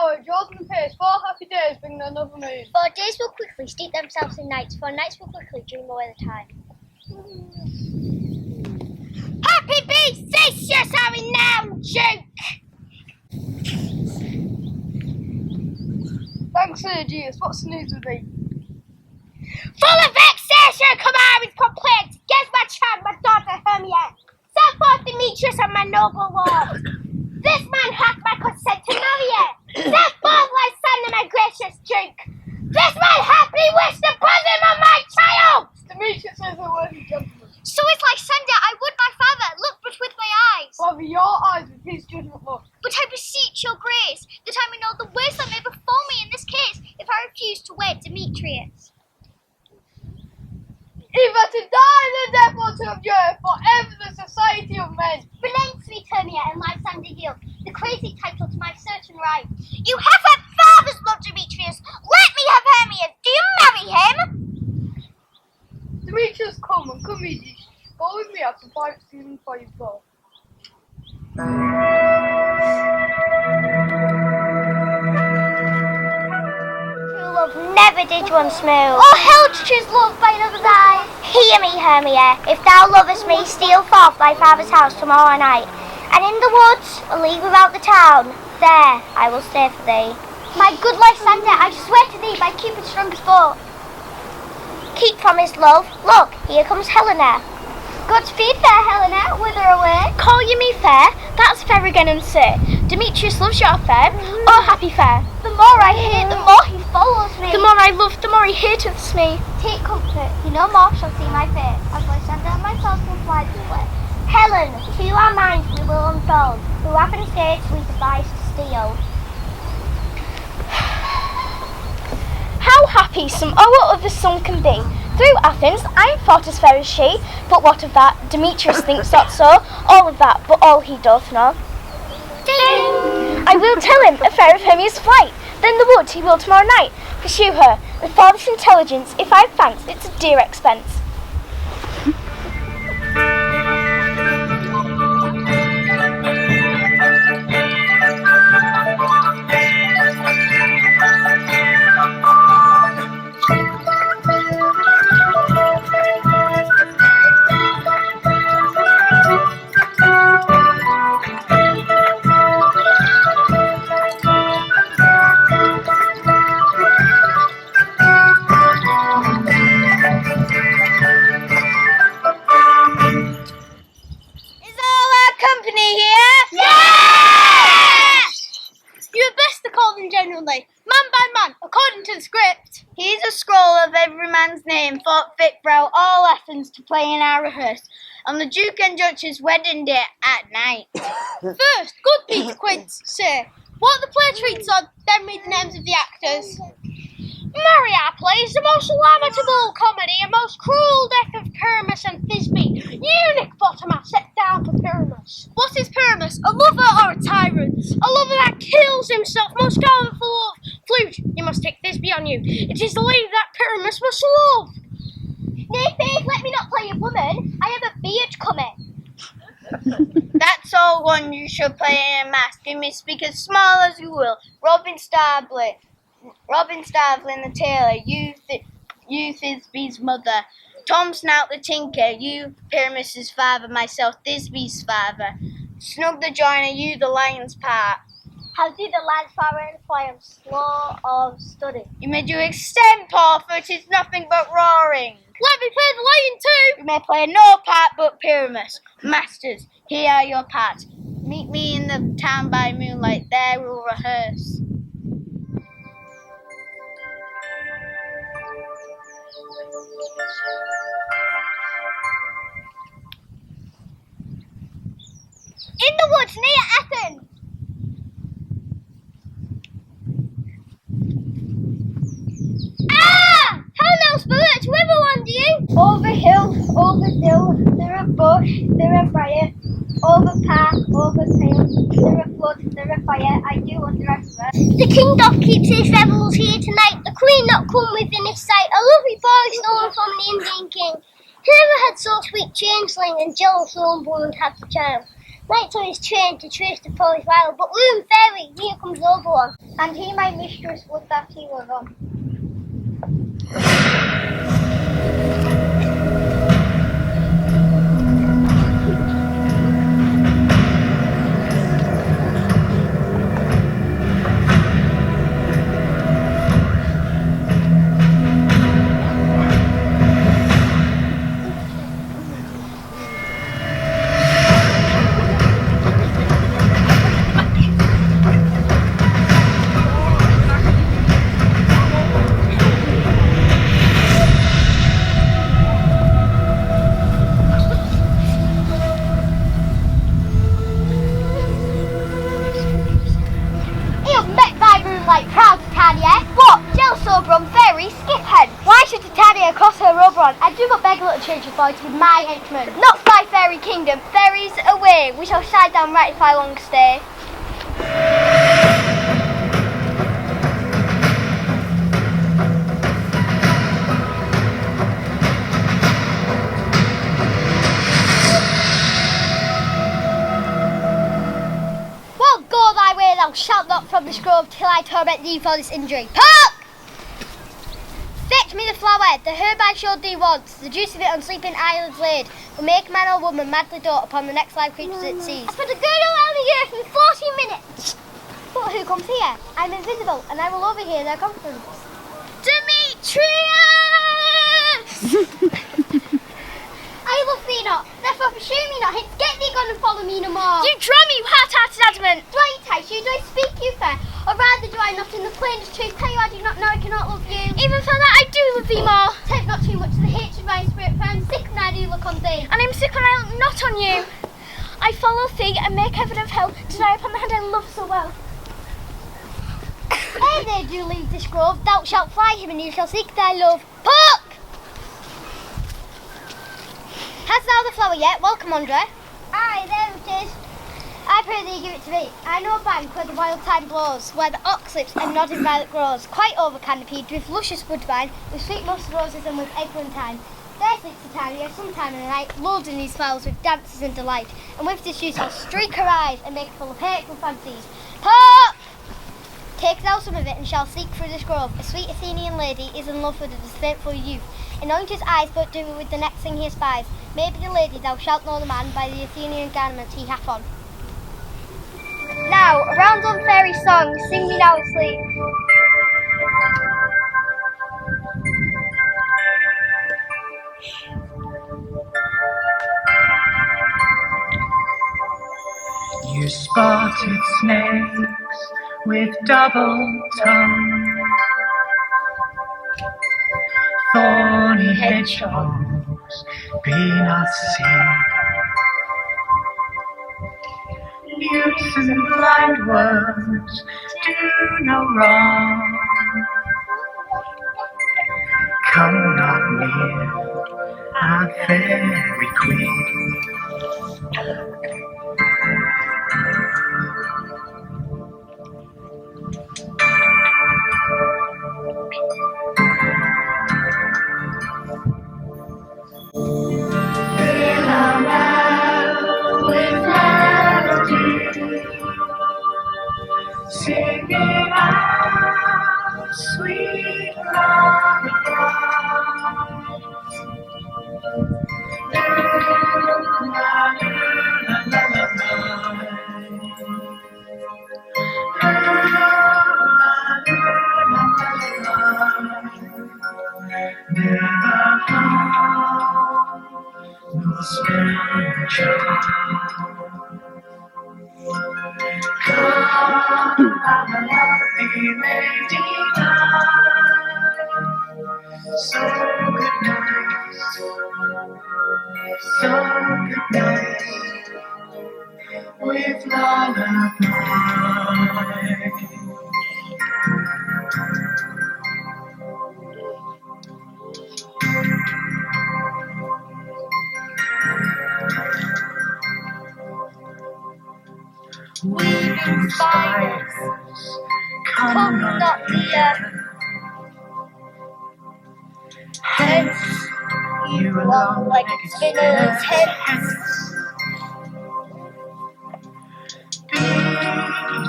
hour, draws and pace, 4 happy days bring another moon. 4 days will quickly steep themselves in nights, 4 nights will quickly dream away the time. Happy beasts, this just a renowned joke! Thanks, Sergius. What's the news with thee? Full of vexation, come out with complaints against my child, my daughter Hermia. Set forth Demetrius and my noble lord. This man hath my consent to marry her. Set forth my son and my gracious duke. This man hath bewitched the bosom of my child. Demetrius is a worthy gentleman. So is Lysander, I would my father, look but with my eyes. Father, your eyes with his judgment look. But I beseech your grace, that I may know the ways that may befall me in this case, if I refuse to wed Demetrius. Either to die the death or to abjure forever the society of men. Relent, sweet Hermia, and Lysander yield the crazy title to my certain right. You have her father's love, Demetrius. Let me have Hermia. Do you marry him? Demetrius, come and come easy. Go with me after 5 seasons for you both. Never did one smooth. Oh, hell to choose love by another's eyes. Hear me, Hermia. If thou lovest me, steal forth thy father's house tomorrow night, and in the woods, a league without the town, there I will stay for thee. My good Lysander, I swear to thee by Cupid's strongest bow. Keep promised, love. Look, here comes Helena. Godspeed, fair Helena, whither away? Call you me fair? That's fair again and say. Demetrius loves your fair. Oh, happy fair. The more I hate, the more he follows me. The more I love, the more he hateth me. Take comfort, he no more shall see my face, as Lysander and myself will fly this way. Helen, to our minds we will unfold, who have in states we devise to steal. How happy some o'er other son can be. Through Athens, I am thought as fair as she, but what of that? Demetrius thinks not so, all of that, but all he doth know. Ding! I will tell him a fair of Hermia's flight, then the wood he will tomorrow night pursue her, and for this intelligence, if I fancy it's a dear expense. Here's a scroll of every man's name, thought fit for all Athens to play in our rehearse, on the Duke and Duchess' wedding day at night. First, good Peter Quince, say, what the play treats on, then read the names of the actors. Maria plays the most lamentable comedy and most cruel death of Pyramus and Thisbe. Eunuch Bottomer set down for Pyramus. What is Pyramus, a lover or a tyrant? A lover that kills himself, most gallant for love. Flute, you must take Thisbe on you. It is the lady that Pyramus must love. Nay, faith, let me not play a woman. I have a beard coming. That's all one you shall play in a mask. You may speak as small as you will. Robin Starveling the tailor, you Thisbe's mother. Tom Snout the tinker, you Pyramus's father, myself Thisbe's father. Snug the joiner, you the lion's part. How did the lion's power and I am slow of study? You may do extempore, for it is nothing but roaring. Let me play the lion too. You may play no part but Pyramus. Masters, here are your parts. Meet me in the town by moonlight, there we'll rehearse. In the woods near Athens. Ah! How now, spirit? Whither wander you? Over hill, over dill, through a bush, through a briar, over path, over pale, through a flood, through a fire, I do wonder everywhere. The king doth keep his revels here tonight, the queen not come within his sight, a lovely boy stolen from the Indian king. Whoever had so sweet changeling and jealous old woman had the charm. Lights on his train to trace the forest rival, but loom, fairy, here comes Oberon, and he my mistress would that he were on. I do but beg a little change of voice with my henchman. Not fly fairy kingdom, fairies away, we shall side down right if I long stay. Well, go thy way, thou shalt not from this grove till I torment thee for this injury. Park! Fetch me the flower, the herb I showed thee once, the juice of it on sleeping eyelids laid, will make man or woman madly dote upon the next live creature it sees. I've put a girdle around the earth in 40 minutes. But who comes here? I'm invisible, and I will overhear their conference. Demetrius! I love thee not, therefore pursue me not, hence get thee gone and follow me no more. You draw me, you hard-hearted adamant! Do I entice you, do I speak you fair, or rather do I not in the plainest truth tell you I do not know I cannot love you? Even for that I do love thee more. Take not too much to the hatred of my spirit, for I am sick when I do look on thee. And I am sick when I look not on you. I follow thee and make heaven of hell to die upon the hand I love so well. Ere they do leave this grove, thou shalt fly him and you shall seek thy love. Puck! Hast thou the flower yet? Welcome, Andre. Aye, there it is. I pray thee give it to me. I know a bank where the wild thyme blows, where the ox lips and nodding violet grows, quite over canopied with luscious woodbine, with sweet moss roses and with eglantine thyme. There sleeps the thyme sometime in the night, lulled in these flowers with dances and delight, and with this use I'll streak her eyes and make her full of hateful fancies. Pop! Take thou some of it and shall seek through this grove. A sweet Athenian lady is in love with a disdainful youth. Anoint his eyes, but do it with the next thing he espies. Maybe the lady, thou shalt know the man by the Athenian garments he hath on. Now, a round on fairy song, sing me now asleep. You spotted snakes with double tongue, thorny hedgehogs, be not seen. Mutes and blind words do no wrong. Come not near, our fairy queen. Singing out sweet no spiritual. Come, our lovely lady night. So good night, so good night, with lullaby. Weeping spires, come not here. Hence, you long-legged spinners, hence.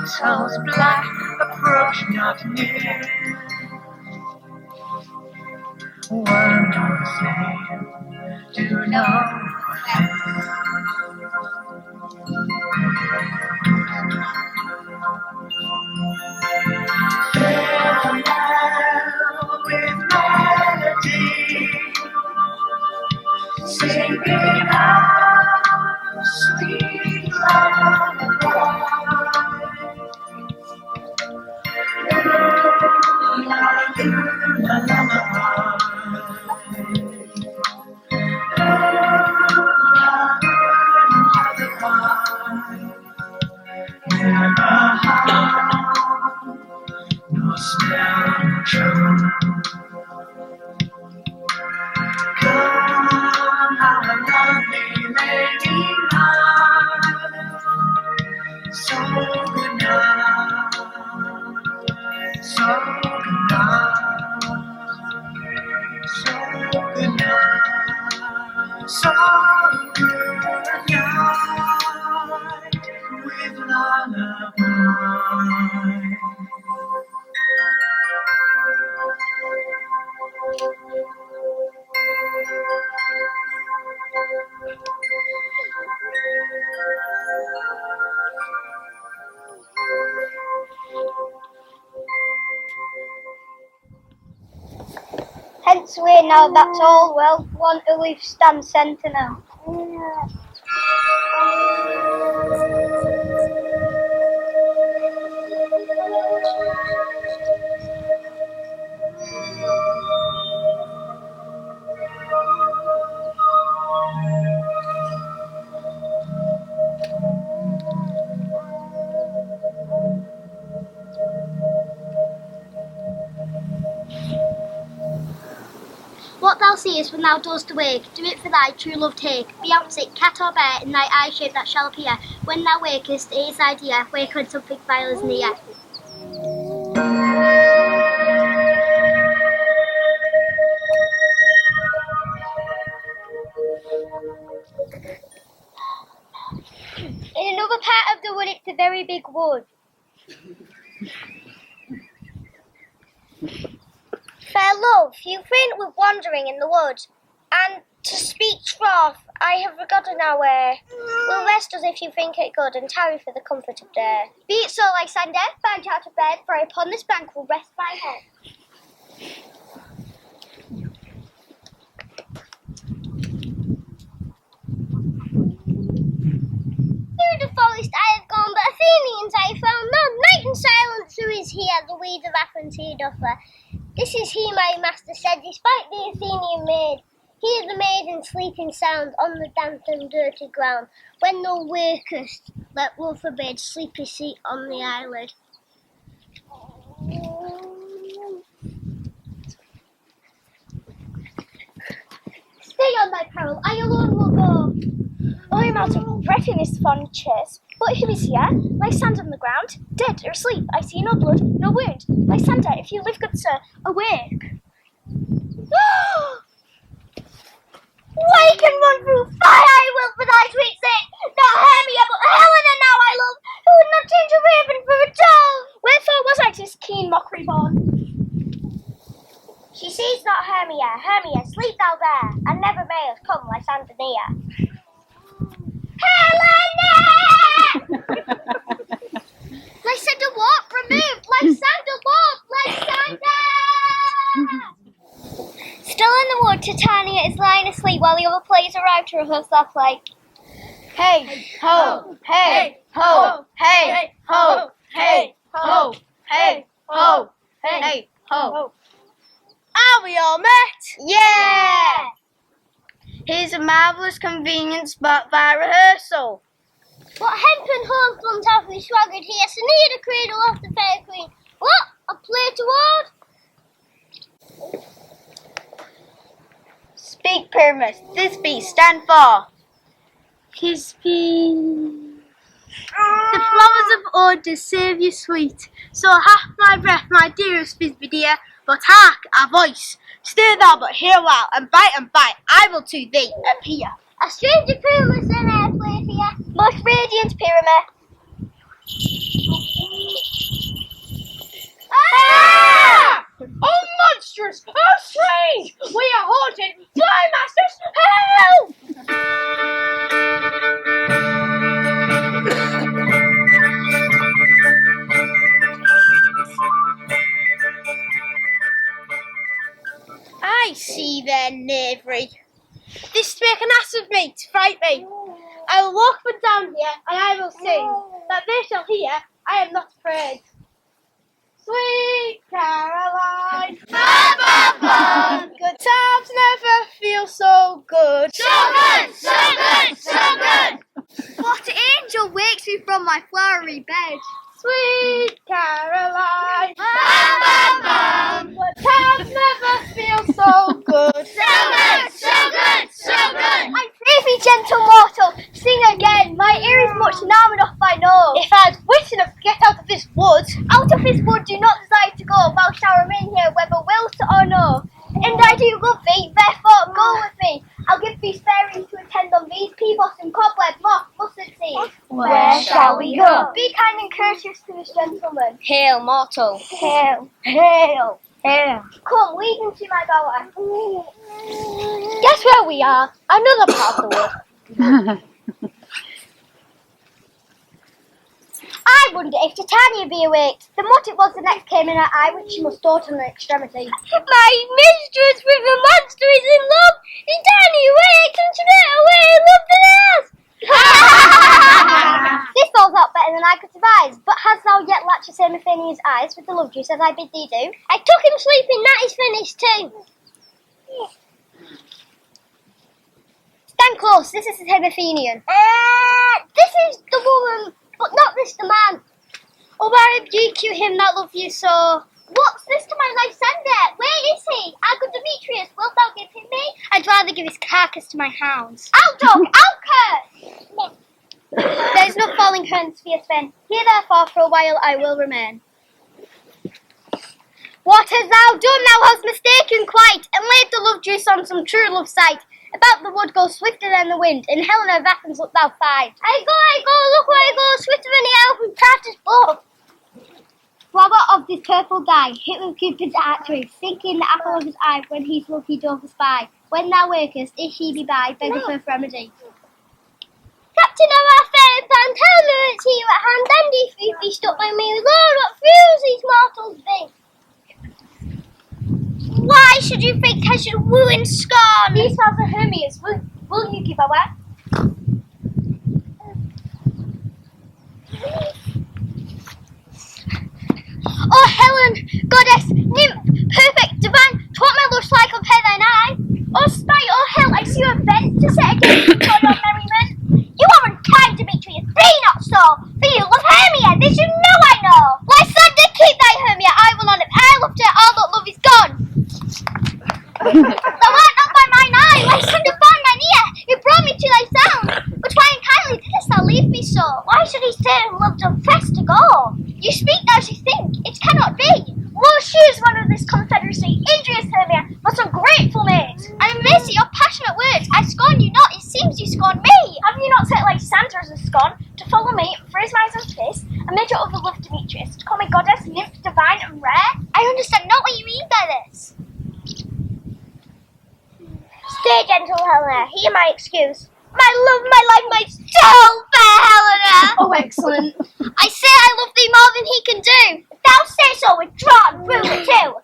Souls black, approach not near. One or same, do no offense. Farewell with melody, singing out sweet lullaby. No smell, no charm. Come, how lovely lady night. So good night, so good night, so good night, so good night with lullaby. Hence we're now that's all well, one aloof stand sentinel. What thou seest when thou dost awake, do it for thy true love take. Be it cat or bear, in thy eye shape that shall appear. When thou wakest, it is thy dear, wake when something vile is near. In another part of the wood, it's a very big wood. Fair love, you faint with wandering in the wood, and to speak troth, I have forgotten our way. Will rest us if you think it good, and tarry for the comfort of day. Be it so, Lysander, find out of bed, for upon this bank will rest my head. Through the forest I have gone, but Athenians I have found none. Night and silence who is here, the weed of Athens he doth wear. This is he, my master said, despite the Athenian maid. Hear the maiden sleeping sound on the damp and dirty ground. When thou wakest, let love forbid, sleepy seat on the eyelid. Stay on thy peril, I alone will go. I am out of breath in this fond chase. But who is here? Lysander on the ground, dead or asleep. I see no blood, no wound. Lysander, if you live, good sir, awake. Wake and run through fire I will for thy sweet sake. Not Hermia, but Helena now I love, who would not change a raven for a dove. Wherefore was I to this keen mockery born? She sees not Hermia, Hermia, sleep thou there, and never mayest come Lysander near. Helena! Lysander what? Removed! Lysander what? Lysander! Still in the wood, Titania is lying asleep while the other players arrive to rehearse their play. Hey, ho, hey, ho, hey, ho, hey, ho, hey, ho, hey, ho. Are we all met? Yeah! Here's a marvellous convenient spot for rehearsal. What hempen homespun have we swaggered here, so near the cradle of the fair queen. What? A play toward? Speak, Pyramus. This beast stand for. His being. The flowers of order save you sweet, so hath my breath, my dearest Bisbee dear. But hark, a voice, stay thou but here awhile, and by, I will to thee appear. A stranger Pyramus in our place here. Most radiant Pyramus. Ah! Oh, monstrous! Oh, strange! We are haunted! Fly, masters! Help! I see their knavery. This to make an ass of me, to fright me. I will walk them down here, and I will sing, that they shall hear I am not afraid. Sweet Caroline, ba, ba, ba. Good times never feel so good. So good, so good, so good. What angel wakes me from my flowery bed? Sweet Caroline, ba, ba, ba. Good times never feel so good. So good, so good, so good. I pray thee, gentle mortal, sing again. My ear is much narrow enough, I know. If I had wit enough to get out of this wood, Out of this wood do not desire to go, thou shalt remain here, whether wilt or no. And I do love thee, therefore go with me. I'll give thee sparings to attend on these, pea blossom, cobweb, moth, mustard seed. Where shall we go? Be kind and courteous to this gentleman. hail mortal. Hail, hail, hail. Come, lead me to my bower. Guess where we are? Another part of the wood. I wonder if Titania be awake. The mut it was the next came in her eye, which she must thought on the extremity. My mistress with a monster is in love. Titania wakes and she ran away and loved the nest. This falls out better than I could devise. But hast thou yet latched the same Athenian's eyes with the love juice as I bid thee do? I took him sleeping, that is finished too. Stand close, this is the same Athenian. This is the woman, but not this the man. Oh, I rebuke you, him that love you so. What's this to my life sender? Where is he? Our good Demetrius, wilt thou give him me? I'd rather give his carcass to my hounds. Out, dog, out, curse! There is no falling hence, fierce Sven. Here, therefore, for a while I will remain. What hast thou done? Thou hast mistaken quite, and laid the love juice on some true love sight. About the wood go swifter than the wind, and Helena of Athens look thou find. I go, look where I go, swifter than the elf and crafters blow. Flower of this purple dye, hit with Cupid's archery, sinking the apple of his eye when he's lucky doth espy. When thou wakest, if she be by, beg of her for remedy. Captain of our fair plan, tell me it's here at hand, and if you be stuck by me, Lord, what fools these mortals be! Why should you think I should woo and scorn? These fellows are Hermias, will you give away? Oh, Helen, goddess, nymph, perfect, divine, what my love's like of her thine eye. Oh, spite, oh hell, I see you a vent to set against you for your merriment. You are unkind, Demetrius, be not so, for you love Hermia, this you know I know. Lysander, keep thy Hermia, I will not, if I loved her, all that love is gone. Thou art not by mine eye, Lysander found mine ear, it brought me to thy sound. But why unkindly didst thou leave me so? Why should he stay and love to press to go? You speak as you think, it cannot be. Well, she is one of this confederacy, injurious Hermia, but ungrateful maid. I mercy your passionate words, I scorn you not, it seems you scorn me. Have you not set Lysander as a scorn, to follow me, for his eyes and face, a measure of the love Demetrius, to call me goddess, nymph, divine, and rare? I understand not what you mean by this. Stay, gentle Helena, hear my excuse. My love, my life, my soul, fair Helena! Oh, excellent. I say I love thee more than he can do. If thou say so, withdrawn, through the two.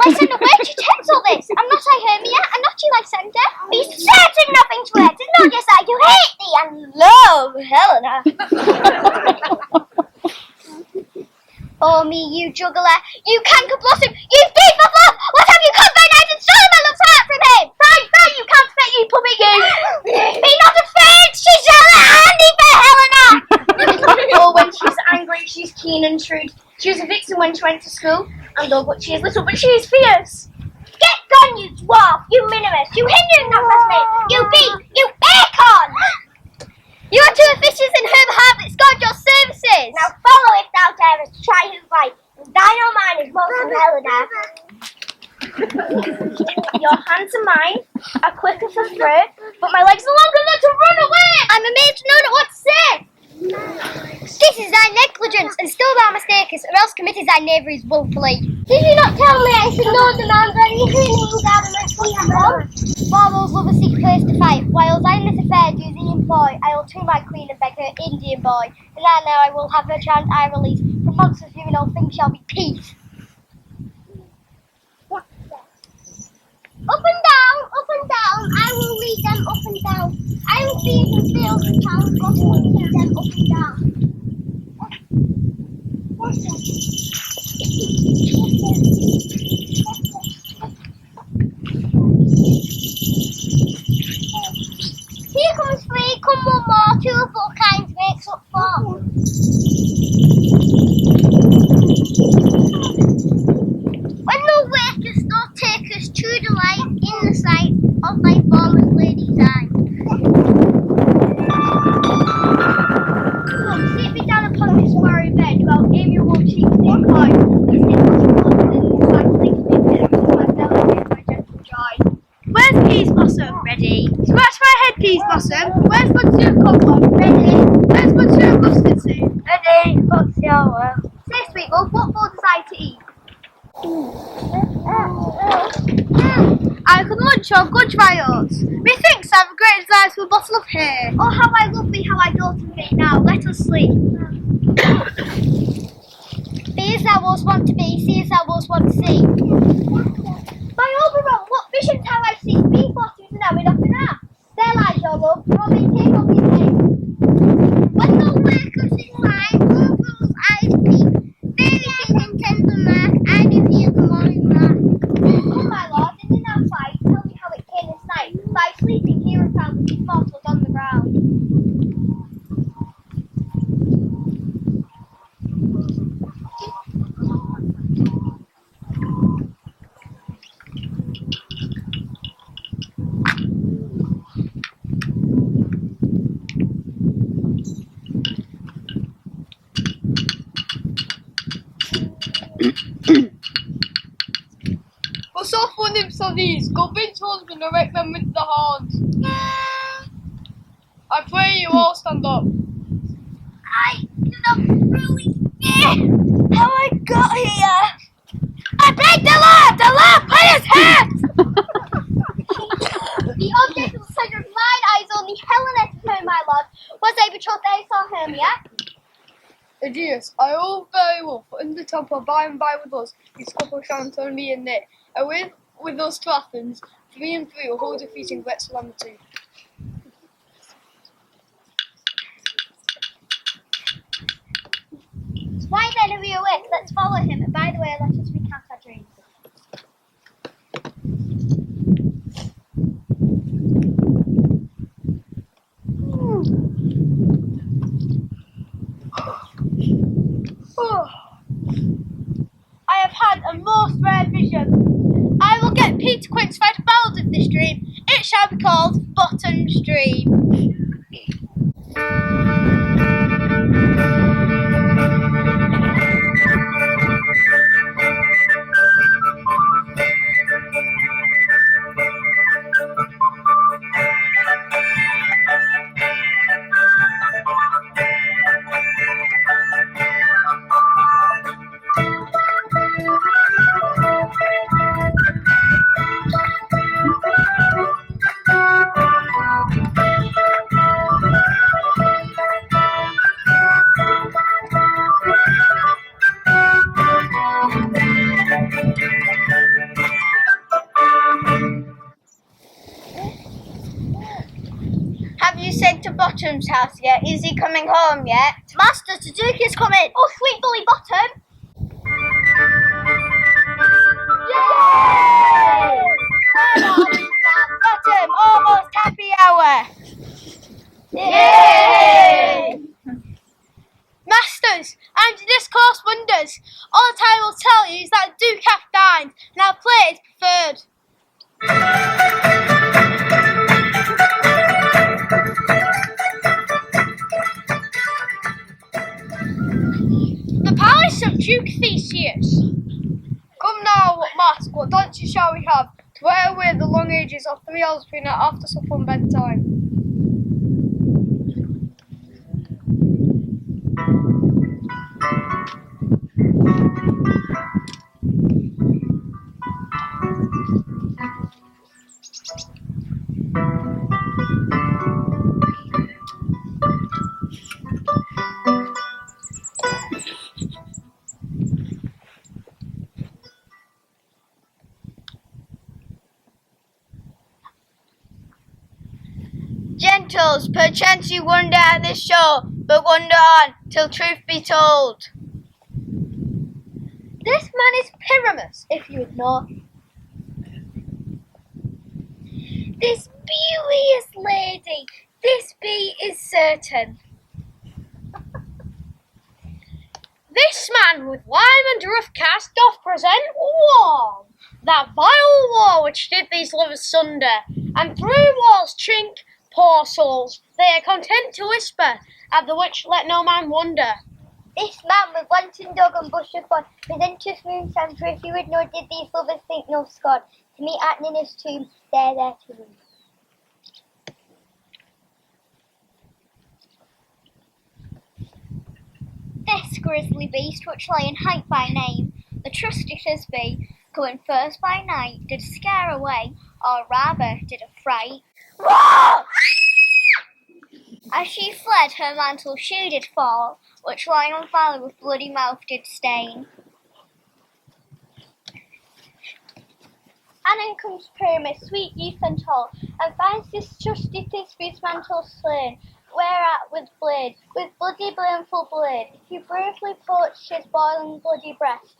Lysander, where did you text all this? Am not I Hermia, and not you Lysander? Be certain nothing's worth, and not just I do hate thee and love Helena. Oh me, you juggler, you canker blossom, you thief of love! What have you come by night and stolen my love's heart from him? Fine, you can't fit, you puppet, you! Be not afraid, she shall handy for Helena! Oh, when she's angry, she's keen and shrewd. She was a vixen when she went to school, and though but she is little, but she is fierce. Get gone, you dwarf, you minimus, you hindering that me, you beat, you bacon! You are too officious in her behalf that scorned your services. Now follow if thou darest, try who fight. Thine or mine is most of Helena. Your hands and mine are quicker for throw, but my legs are longer than to run away. I'm amazed to know not what to say. This is thy negligence, and still thou mistakest, or else committest thy knaveries wilfully. Did you not tell me I should know the man that you knew down in my sleep? While those lovers seek place to fight, while I in this affair do thee employ, I will to my queen and beg her Indian boy, and I know I will have her chant I release, from monsters viewing all things shall be peace. Up and down, I will lead them up and down. I will feed and fill the town, God will lead them up and down. Here comes three, come one more, two of all kinds makes up four. When thou wakest, thou takest true delight in the sight of thy former's lady's eye. Come, sit me down upon this warrior bed, while amiable cheeks take coy. Is it much more than the sad things make it, my melody and my gentle joy? Where's Peas Blossom? Ready. Scratch my head, Peas Blossom. Where's Monsieur Cobweb? Ready. Where's Monsieur Mustard Seed? Ready. What's the hour? Say, sweet love, what food desire to eat? I could munch on good dry oats. Methinks I have a great desire for a bottle of hay. Oh, how I love thee, how I dote in thee. Now, let us sleep. Be as thou wast wont to be, see as thou wast wont to see. By Oberon, what visions have I seen? Me fortunes and I up and out. There lies your love, nor may take off his name. When thou wakest in life, Oberon's eyes peep. Very thin and tender mark, I do hear the morning lark. Come, my lord, and in our fight, tell me how it came this night. Thy sleeping here and found with these mortals on the ground. For softful nymphs are these, go bid to husband, erect them with the horns. I pray you all stand up. I do not really care how I got here. I beg the Lord pay his head! The object of the pleasure of mine eyes only Helena to her, my lord. Was I betrothed I saw Hermia? Aegeus, I all very well, for in the temple by and by with us, these couple shall turn me and knit, and with us to Athens, 3 and 3 will hold a feast in great solemnity. Why then are we awake? Let's follow him, and by the way, let us recount our dreams. I have had a most rare vision. I will get Peter Quint to write a ballad of this dream. It shall be called Bottom's Dream. Have you said to Bottom's house yet? Is he coming home yet? Master, the Duke is coming. Oh, sweet bully Bottom. Yay! Bottom, almost happy hour. Yay! Masters, and to discourse wonders, all that I will tell you is that the Duke hath dined, and our play is preferred. The palace of Duke Theseus. Come now, mask, what dances shall we have, to wear away the long ages of 3 hours between our after supper and bedtime? Gentles, perchance you wonder at this show, but wonder on, till truth be told. This man is Pyramus, if you would know. This beauteous lady, this be is certain. This man with lime and rough cast doth present war, that vile war which did these lovers sunder, and through war's chink, poor souls, they are content to whisper, at the which let no man wonder. This man with wanton dog and bush of fun presenteth moon sun, for if you would know, did these lovers think no scorn, to meet at Nineveh's tomb, there to room. This grisly beast, which lay in height by name, the trusty Thisbe, going first by night, did scare away, or rather did affright. As she fled, her mantle she did fall, which lying on fire with bloody mouth did stain. And in comes Pyramus, sweet youth and tall, and finds this trusty Thisbe's mantle slain, whereat with blade, with bloody blameful blade, he bravely poached his boiling bloody breast,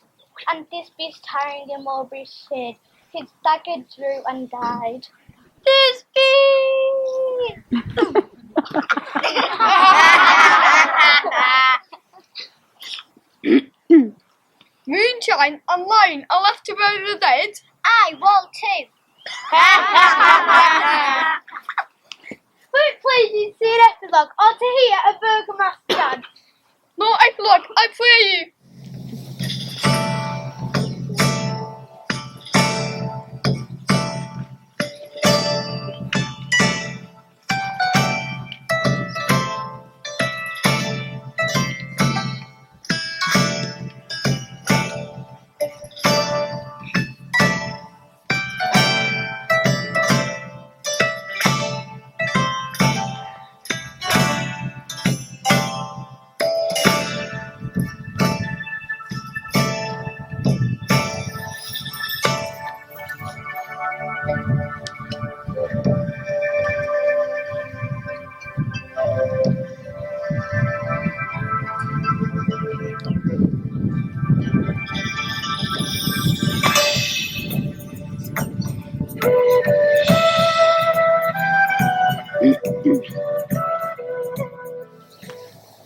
and Thisbe's tarrying in Mulberry's shade, his dagger drew and died. Thisbe! Moonshine and lion are left to bury the dead. I want to. Will it please you to see an epilogue, or to hear a burgomaster dance? No epilogue, I pray you.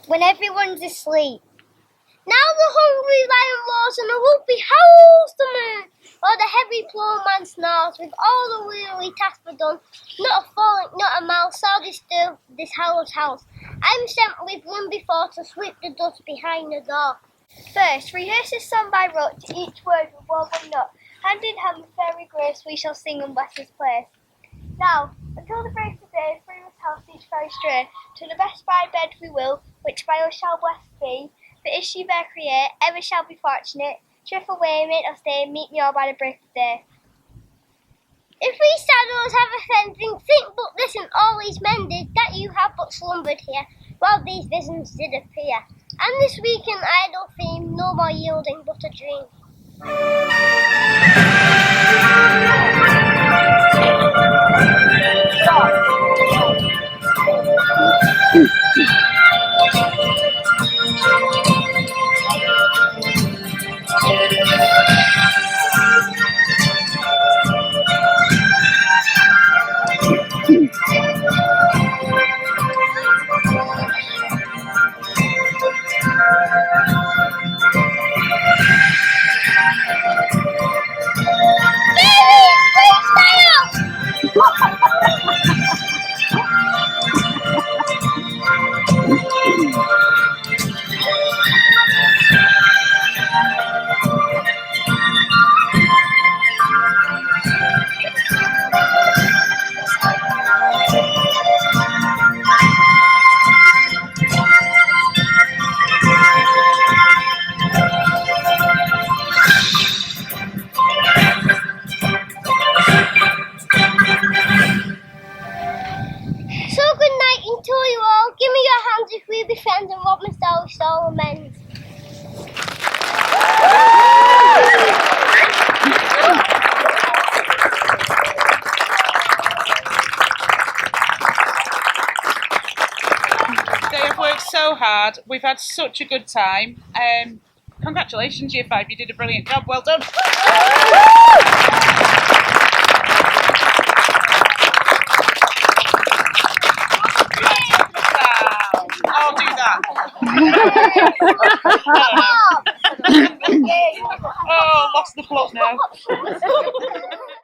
When everyone's asleep. Now the hungry lion roars and the whoopee howls the moon, while the heavy plowman snarls with all the weary task done. Not a frolic, not a mouse shall disturb this hallowed house. I'm sent with one before to sweep the dust behind the door. First, rehearse this song by rote, to each word with woven note. Hand in hand with fairy grace we shall sing and bless this place. Now, until the break of day, free this house each fairy stray, to the best by bed we will, which by us shall blessed be. For if she there create, ever shall be fortunate, drift away, mate or stay, meet me all by the break of day. If we shadows have offending, think but listen, all these men did, that you have but slumbered here, while these visions did appear. And this weak and idle theme, no more yielding but a dream. finished all amends. They have worked so hard. We've had such a good time. Congratulations, Year 5. You did a brilliant job. Well done. I'll do that. Oh, lost the plot now.